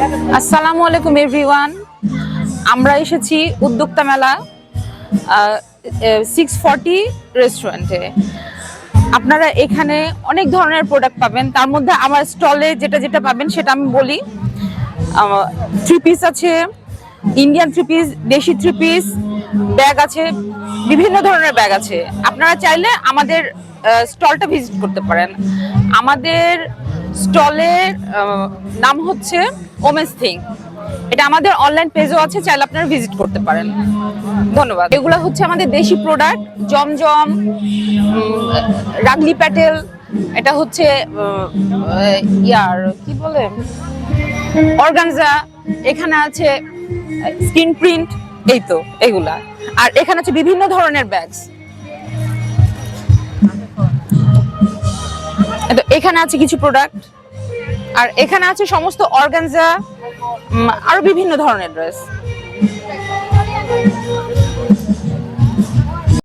আসসালামু আলাইকুম এভরিওয়ান। আমরা এসেছি উদ্যোক্তা মেলা 640 রেস্টুরেন্টে। আপনারা এখানে অনেক ধরনের প্রোডাক্ট পাবেন, তার মধ্যে আমার স্টলে যেটা যেটা পাবেন সেটা আমি বলি। থ্রি পিস আছে, ইন্ডিয়ান থ্রি পিস, দেশি থ্রি পিস, ব্যাগ আছে, বিভিন্ন ধরনের ব্যাগ আছে। আপনারা চাইলে আমাদের স্টলটা ভিজিট করতে পারেন। আমাদের স্টলের নাম হচ্ছে ওমেন্স থিং। এটা আমাদের অনলাইন পেজও আছে, চাইলে আপনারা ভিজিট করতে পারেন। ধন্যবাদ। এগুলো হচ্ছে আমাদের দেশি প্রোডাক্ট, জমজম, রাগলি প্যাটেল, এটা হচ্ছে ইয়ার কি বলে অর্গানজা, এখানে আছে স্ক্রিন প্রিন্ট, এই তো এগুলা। আর এখানে আছে বিভিন্ন ধরনের ব্যাগস। এখানে আছে কিছু প্রোডাক্ট, আর এখানে আছে সমস্ত অর্গানজা, আরো বিভিন্ন ধরনের ড্রেস।